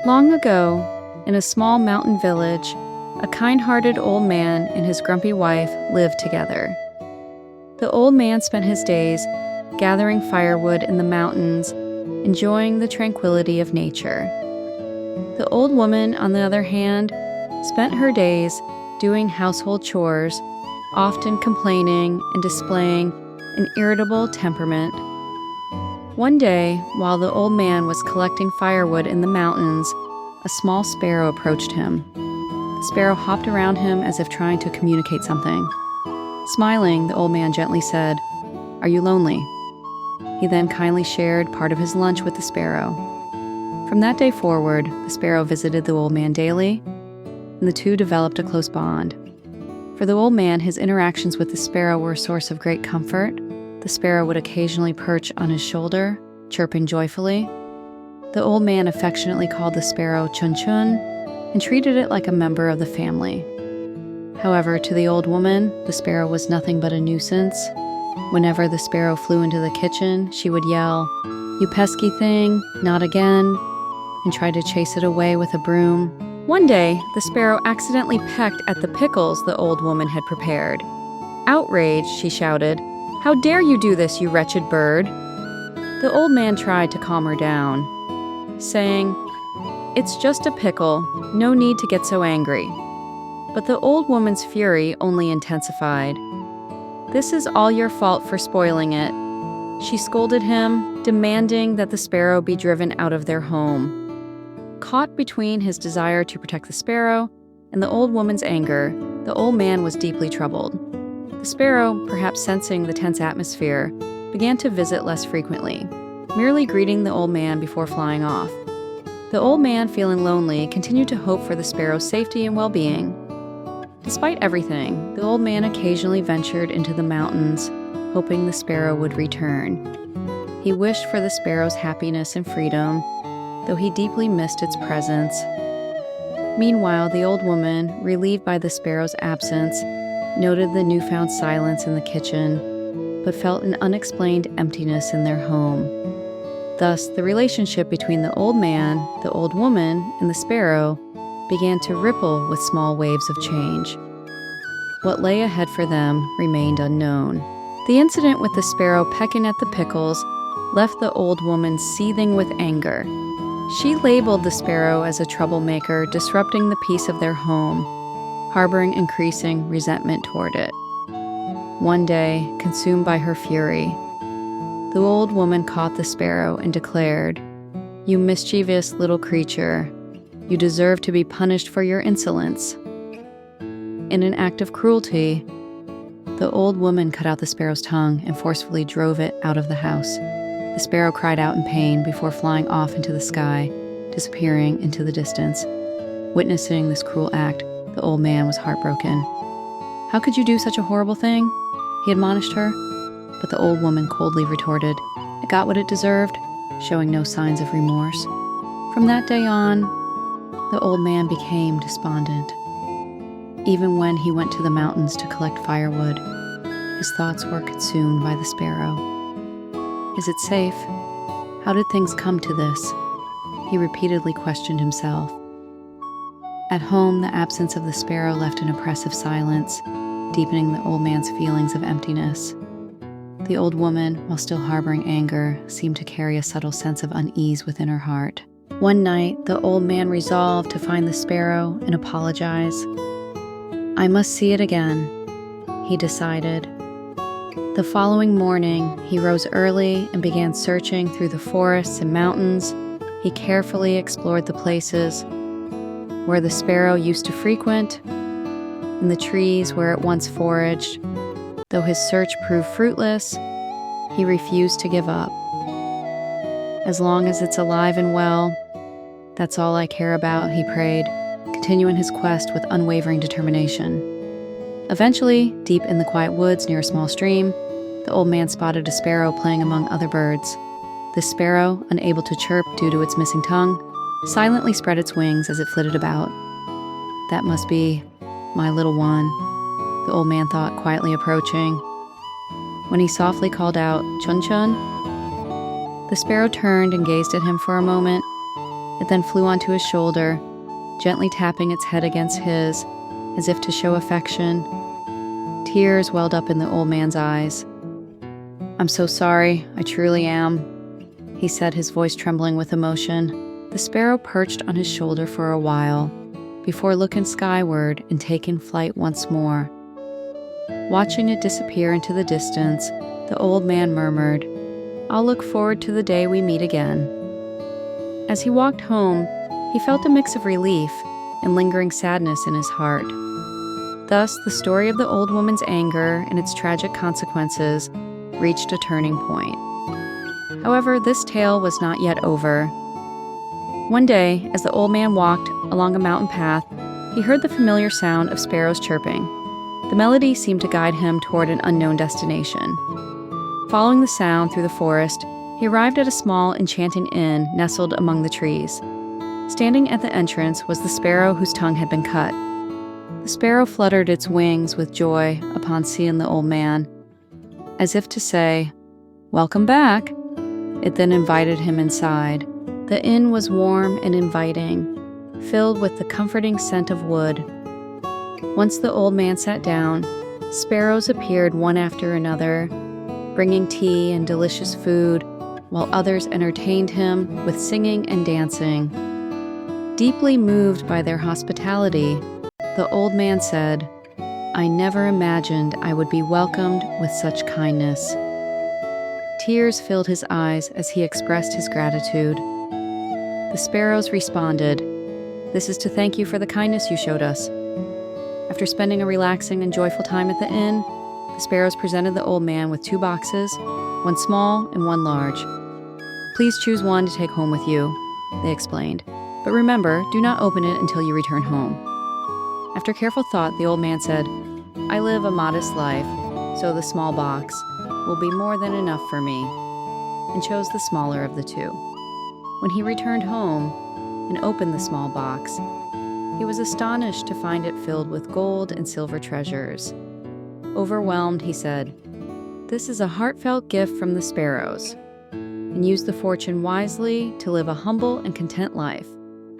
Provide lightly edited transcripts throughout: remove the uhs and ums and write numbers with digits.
Long ago, in a small mountain village, a kind-hearted old man and his grumpy wife lived together. The old man spent his days gathering firewood in the mountains, enjoying the tranquility of nature. The old woman, on the other hand, spent her days doing household chores, often complaining and displaying an irritable temperament. One day, while the old man was collecting firewood in the mountains, a small sparrow approached him. The sparrow hopped around him as if trying to communicate something. Smiling, the old man gently said, "Are you lonely?" He then kindly shared part of his lunch with the sparrow. From that day forward, the sparrow visited the old man daily, and the two developed a close bond. For the old man, his interactions with the sparrow were a source of great comfort. The sparrow would occasionally perch on his shoulder, chirping joyfully. The old man affectionately called the sparrow Chun Chun and treated it like a member of the family. However, to the old woman, the sparrow was nothing but a nuisance. Whenever the sparrow flew into the kitchen, she would yell, "You pesky thing, not again," and try to chase it away with a broom. One day, the sparrow accidentally pecked at the pickles the old woman had prepared. Outraged, she shouted, "How dare you do this, you wretched bird?" The old man tried to calm her down, saying, "It's just a pickle, no need to get so angry." But the old woman's fury only intensified. "This is all your fault for spoiling it," she scolded him, demanding that the sparrow be driven out of their home. Caught between his desire to protect the sparrow and the old woman's anger, the old man was deeply troubled. The sparrow, perhaps sensing the tense atmosphere, began to visit less frequently, merely greeting the old man before flying off. The old man, feeling lonely, continued to hope for the sparrow's safety and well-being. Despite everything, the old man occasionally ventured into the mountains, hoping the sparrow would return. He wished for the sparrow's happiness and freedom, though he deeply missed its presence. Meanwhile, the old woman, relieved by the sparrow's absence, noted the newfound silence in the kitchen, but felt an unexplained emptiness in their home. Thus, the relationship between the old man, the old woman, and the sparrow began to ripple with small waves of change. What lay ahead for them remained unknown. The incident with the sparrow pecking at the pickles left the old woman seething with anger. She labeled the sparrow as a troublemaker, disrupting the peace of their home, harboring increasing resentment toward it. One day, consumed by her fury, the old woman caught the sparrow and declared, "You mischievous little creature, you deserve to be punished for your insolence." In an act of cruelty, the old woman cut out the sparrow's tongue and forcefully drove it out of the house. The sparrow cried out in pain before flying off into the sky, disappearing into the distance. Witnessing this cruel act, the old man was heartbroken. "How could you do such a horrible thing?" he admonished her. But the old woman coldly retorted, "It got what it deserved," showing no signs of remorse. From that day on, the old man became despondent. Even when he went to the mountains to collect firewood, his thoughts were consumed by the sparrow. Is it safe? How did things come to this? He repeatedly questioned himself. At home, the absence of the sparrow left an oppressive silence, deepening the old man's feelings of emptiness. The old woman, while still harboring anger, seemed to carry a subtle sense of unease within her heart. One night, the old man resolved to find the sparrow and apologize. "I must see it again," he decided. The following morning, he rose early and began searching through the forests and mountains. He carefully explored the places where the sparrow used to frequent, and the trees where it once foraged. Though his search proved fruitless, he refused to give up. "As long as it's alive and well, that's all I care about," he prayed, continuing his quest with unwavering determination. Eventually, deep in the quiet woods near a small stream, the old man spotted a sparrow playing among other birds. The sparrow, unable to chirp due to its missing tongue, silently spread its wings as it flitted about. "That must be my little one," the old man thought, quietly approaching. When he softly called out, "Chun Chun," the sparrow turned and gazed at him for a moment. It then flew onto his shoulder, gently tapping its head against his, as if to show affection. Tears welled up in the old man's eyes. "I'm so sorry, I truly am," he said, his voice trembling with emotion. The sparrow perched on his shoulder for a while, before looking skyward and taking flight once more. Watching it disappear into the distance, the old man murmured, "I'll look forward to the day we meet again." As he walked home, he felt a mix of relief and lingering sadness in his heart. Thus, the story of the old woman's anger and its tragic consequences reached a turning point. However, this tale was not yet over. One day, as the old man walked along a mountain path, he heard the familiar sound of sparrows chirping. The melody seemed to guide him toward an unknown destination. Following the sound through the forest, he arrived at a small, enchanting inn nestled among the trees. Standing at the entrance was the sparrow whose tongue had been cut. The sparrow fluttered its wings with joy upon seeing the old man. As if to say, "Welcome back," it then invited him inside. The inn was warm and inviting, filled with the comforting scent of wood. Once the old man sat down, sparrows appeared one after another, bringing tea and delicious food, while others entertained him with singing and dancing. Deeply moved by their hospitality, the old man said, "I never imagined I would be welcomed with such kindness." Tears filled his eyes as he expressed his gratitude. The sparrows responded, "This is to thank you for the kindness you showed us." After spending a relaxing and joyful time at the inn, the sparrows presented the old man with 2 boxes, one small and one large. "Please choose one to take home with you," they explained. "But remember, do not open it until you return home." After careful thought, the old man said, "I live a modest life, so the small box will be more than enough for me," and chose the smaller of the 2. When he returned home and opened the small box, he was astonished to find it filled with gold and silver treasures. Overwhelmed, he said, "This is a heartfelt gift from the sparrows," and used the fortune wisely to live a humble and content life.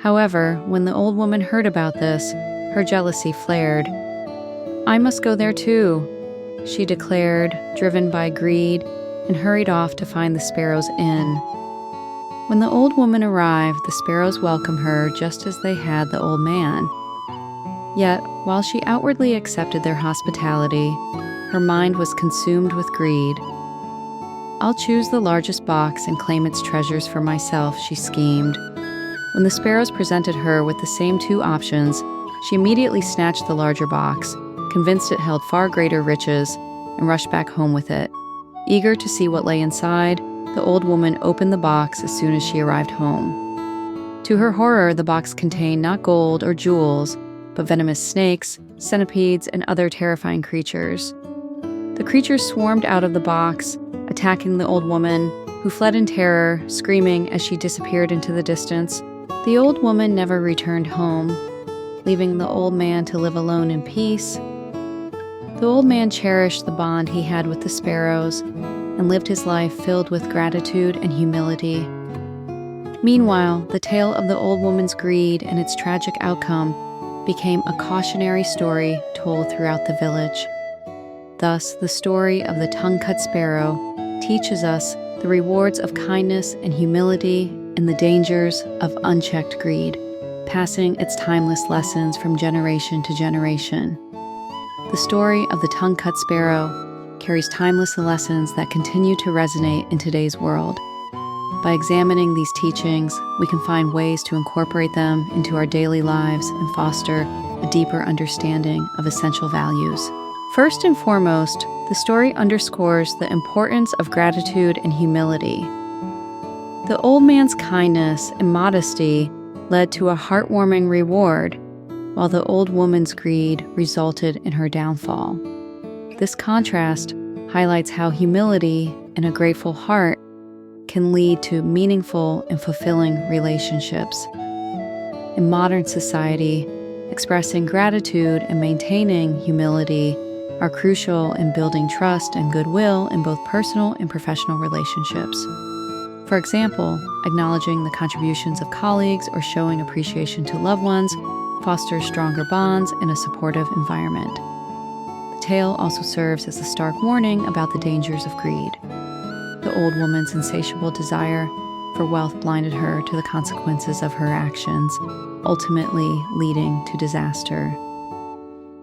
However, when the old woman heard about this, her jealousy flared. "I must go there too," she declared, driven by greed, and hurried off to find the sparrows' inn. When the old woman arrived, the sparrows welcomed her just as they had the old man. Yet, while she outwardly accepted their hospitality, her mind was consumed with greed. "I'll choose the largest box and claim its treasures for myself," she schemed. When the sparrows presented her with the same 2 options, she immediately snatched the larger box, convinced it held far greater riches, and rushed back home with it. Eager to see what lay inside, the old woman opened the box as soon as she arrived home. To her horror, the box contained not gold or jewels, but venomous snakes, centipedes, and other terrifying creatures. The creatures swarmed out of the box, attacking the old woman, who fled in terror, screaming as she disappeared into the distance. The old woman never returned home, leaving the old man to live alone in peace. The old man cherished the bond he had with the sparrows and lived his life filled with gratitude and humility. Meanwhile, the tale of the old woman's greed and its tragic outcome became a cautionary story told throughout the village. Thus, the story of the Tongue-Cut Sparrow teaches us the rewards of kindness and humility and the dangers of unchecked greed, passing its timeless lessons from generation to generation. The story of the Tongue-Cut Sparrow carries timeless lessons that continue to resonate in today's world. By examining these teachings, we can find ways to incorporate them into our daily lives and foster a deeper understanding of essential values. First and foremost, the story underscores the importance of gratitude and humility. The old man's kindness and modesty led to a heartwarming reward, while the old woman's greed resulted in her downfall. This contrast highlights how humility and a grateful heart can lead to meaningful and fulfilling relationships. In modern society, expressing gratitude and maintaining humility are crucial in building trust and goodwill in both personal and professional relationships. For example, acknowledging the contributions of colleagues or showing appreciation to loved ones fosters stronger bonds in a supportive environment. The tale also serves as a stark warning about the dangers of greed. The old woman's insatiable desire for wealth blinded her to the consequences of her actions, ultimately leading to disaster.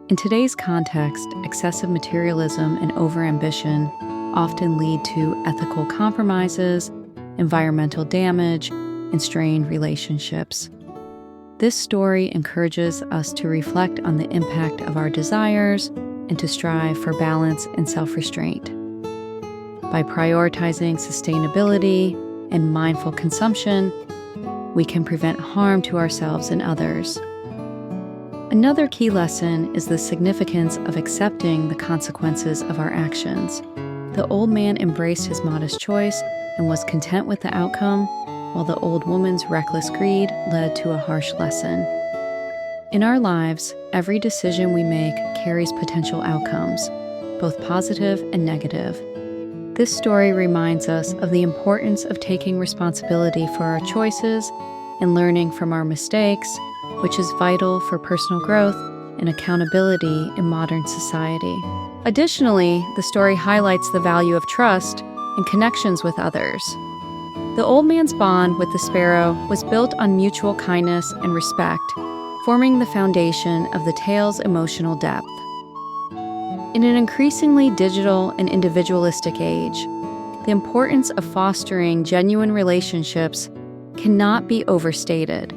In today's context, excessive materialism and overambition often lead to ethical compromises, environmental damage, and strained relationships. This story encourages us to reflect on the impact of our desires and to strive for balance and self-restraint. By prioritizing sustainability and mindful consumption, we can prevent harm to ourselves and others. Another key lesson is the significance of accepting the consequences of our actions. The old man embraced his modest choice and was content with the outcome, while the old woman's reckless greed led to a harsh lesson. In our lives, every decision we make carries potential outcomes, both positive and negative. This story reminds us of the importance of taking responsibility for our choices and learning from our mistakes, which is vital for personal growth and accountability in modern society. Additionally, the story highlights the value of trust and connections with others. The old man's bond with the sparrow was built on mutual kindness and respect, forming the foundation of the tale's emotional depth. In an increasingly digital and individualistic age, the importance of fostering genuine relationships cannot be overstated.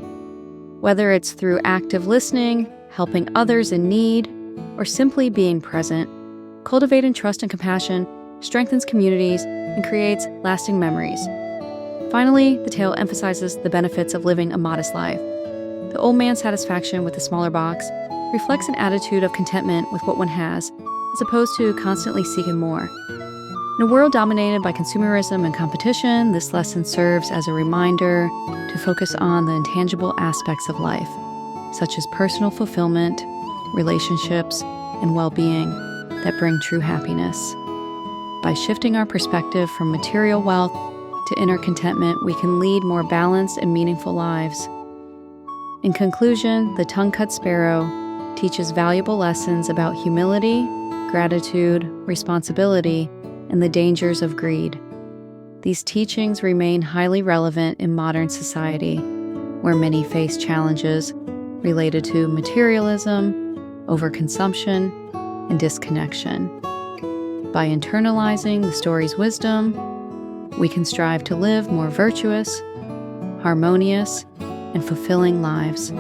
Whether it's through active listening, helping others in need, or simply being present, cultivating trust and compassion strengthens communities and creates lasting memories. Finally, the tale emphasizes the benefits of living a modest life. The old man's satisfaction with the smaller box reflects an attitude of contentment with what one has, as opposed to constantly seeking more. In a world dominated by consumerism and competition, this lesson serves as a reminder to focus on the intangible aspects of life, such as personal fulfillment, relationships, and well-being that bring true happiness. By shifting our perspective from material wealth to inner contentment, we can lead more balanced and meaningful lives. In conclusion, the Tongue-Cut Sparrow teaches valuable lessons about humility, gratitude, responsibility, and the dangers of greed. These teachings remain highly relevant in modern society, where many face challenges related to materialism, overconsumption, and disconnection. By internalizing the story's wisdom, we can strive to live more virtuous, harmonious, and fulfilling lives.